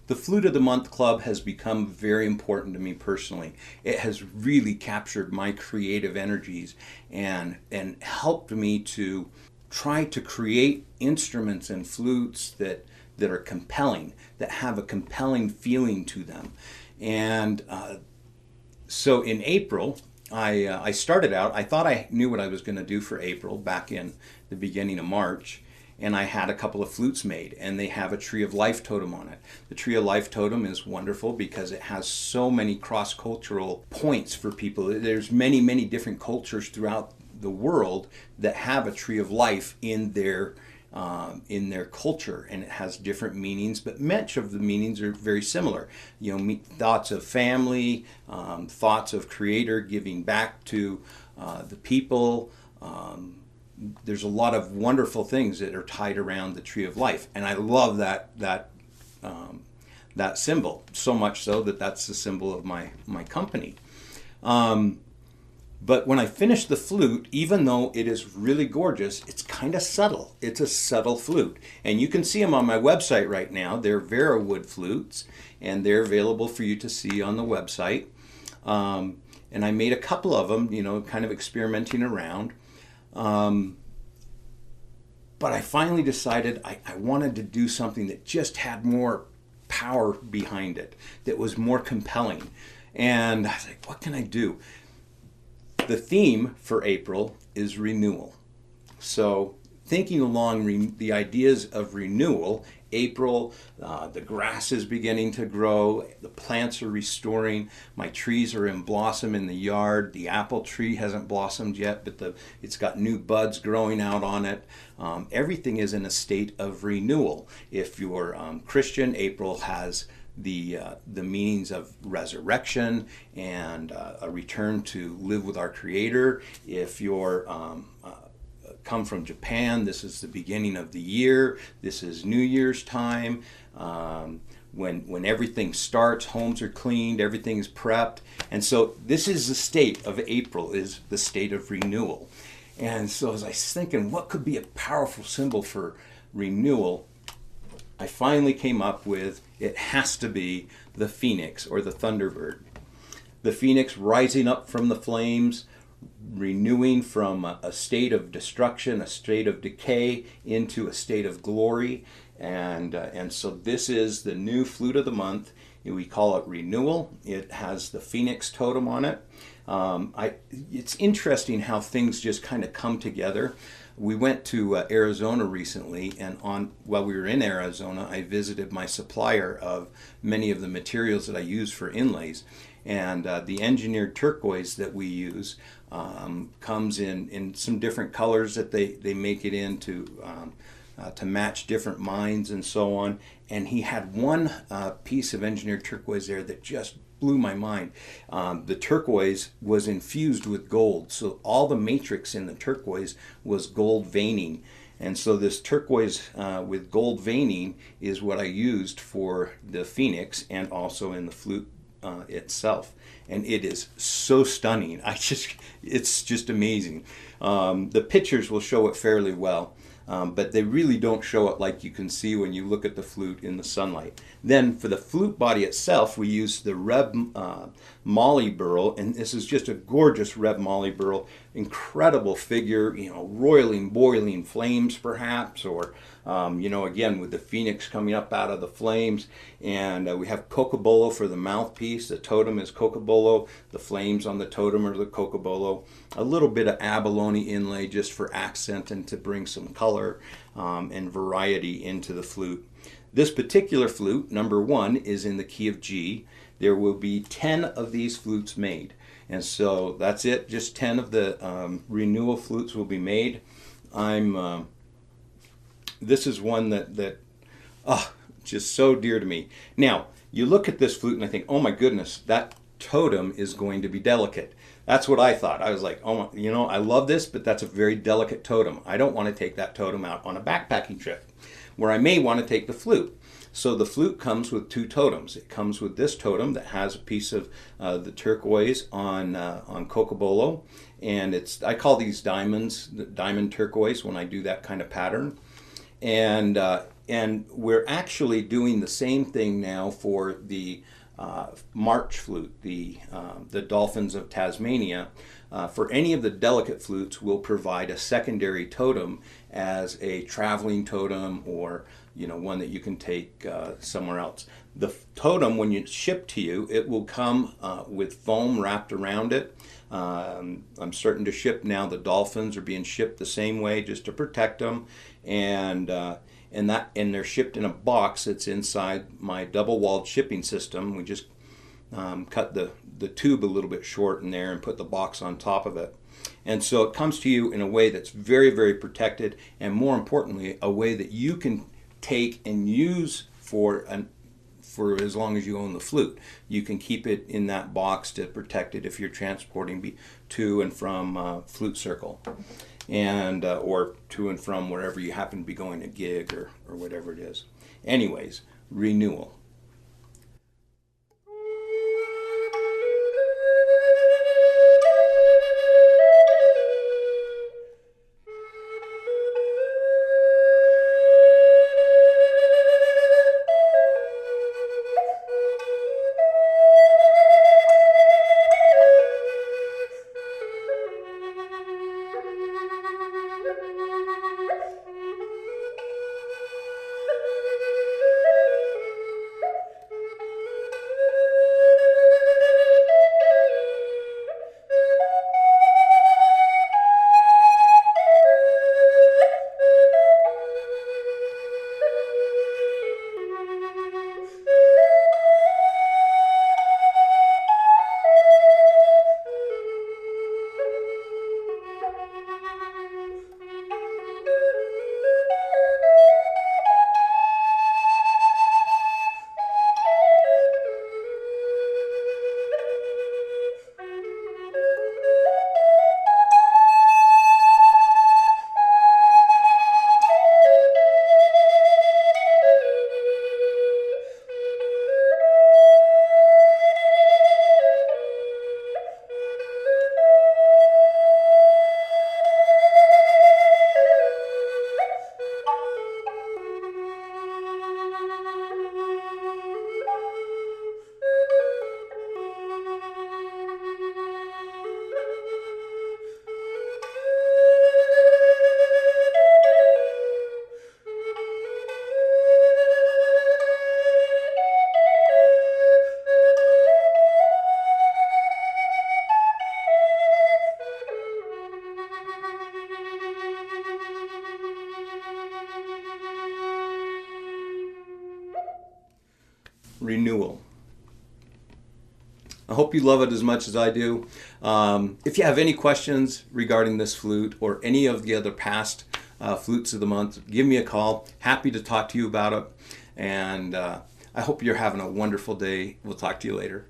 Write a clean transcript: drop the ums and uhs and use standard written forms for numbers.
The Flute of the Month Club has become very important to me personally. It has really captured my creative energies and helped me to try to create instruments and flutes that are compelling, that have a compelling feeling to them. And so in April, I started out, I thought I knew what I was going to do for April back in the beginning of March. And I had a couple of flutes made, and they have a Tree of Life totem on it. The Tree of Life totem is wonderful because it has so many cross-cultural points for people. There's many, many different cultures throughout the world that have a Tree of Life in their culture, and it has different meanings, but much of the meanings are very similar. You know, thoughts of family, thoughts of Creator giving back to the people. There's a lot of wonderful things that are tied around the Tree of Life, and I love that symbol so much so that that's the symbol of my company. But when I finish the flute, even though it is really gorgeous, it's kind of subtle. It's a subtle flute, and you can see them on my website right now. They're Vera wood flutes, and they're available for you to see on the website. And I made a couple of them, you know, kind of experimenting around. But I finally decided I wanted to do something that just had more power behind it, that was more compelling. And I was like, what can I do? The theme for April is renewal. So thinking along the ideas of renewal, April, the grass is beginning to grow, the plants are restoring, my trees are in blossom in the yard, the apple tree hasn't blossomed yet, but it's got new buds growing out on it. Everything is in a state of renewal. If you're Christian, April has the meanings of resurrection and a return to live with our Creator. If you're come from Japan, this is the beginning of the year. This is New Year's time. When everything starts, homes are cleaned, everything is prepped. And so this is the state of April, is the state of renewal. And so as I was thinking, what could be a powerful symbol for renewal, I finally came up with, it has to be the phoenix or the thunderbird. The phoenix rising up from the flames, renewing from a state of destruction, a state of decay, into a state of glory. And so this is the new Flute of the Month. We call it Renewal. It has the phoenix totem on it. It's interesting how things just kind of come together. We went to Arizona recently, and while we were in Arizona, I visited my supplier of many of the materials that I use for inlays. And the engineered turquoise that we use comes in some different colors that they make it in to match different mines and so on. And he had one piece of engineered turquoise there that just blew my mind. The turquoise was infused with gold, so all the matrix in the turquoise was gold veining. And so this turquoise with gold veining is what I used for the phoenix and also in the flute itself. And it is so stunning. It's just amazing. The pictures will show it fairly well. But they really don't show it like you can see when you look at the flute in the sunlight. Then for the flute body itself, we use the Reb Molly burl, and this is just a gorgeous Reb Molly burl, incredible figure, you know, roiling, boiling flames perhaps, or again with the phoenix coming up out of the flames. And we have cocobolo for the mouthpiece. The totem is cocobolo. The flames on the totem are the cocobolo. A little bit of abalone inlay just for accent and to bring some color and variety into the flute. This particular flute, number 1, is in the key of G. There will be 10 of these flutes made. And so that's it. Just 10 of the renewal flutes will be made. This is one that just so dear to me. Now, you look at this flute and I think, oh my goodness, that totem is going to be delicate. That's what I thought. I was like, oh, I love this, but that's a very delicate totem. I don't want to take that totem out on a backpacking trip where I may want to take the flute. So the flute comes with 2 totems. It comes with this totem that has a piece of the turquoise on cocobolo, and I call these diamonds, the diamond turquoise when I do that kind of pattern. And we're actually doing the same thing now for the March flute, the Dolphins of Tasmania. For any of the delicate flutes, we'll provide a secondary totem as a traveling totem, or one that you can take somewhere else. The totem, when it's shipped to you, it will come with foam wrapped around it. I'm starting to ship now. The dolphins are being shipped the same way, just to protect them, and they're shipped in a box that's inside my double-walled shipping system. We just cut the tube a little bit short in there and put the box on top of it. And so it comes to you in a way that's very, very protected, and more importantly, a way that you can take and use for as long as you own the flute. You can keep it in that box to protect it if you're transporting to and from flute circle, and or to and from wherever you happen to be going, a gig or whatever it is. Anyways, Renewal. Renewal. I hope you love it as much as I do. If you have any questions regarding this flute or any of the other past Flutes of the Month, give me a call. Happy to talk to you about it. And I hope you're having a wonderful day. We'll talk to you later.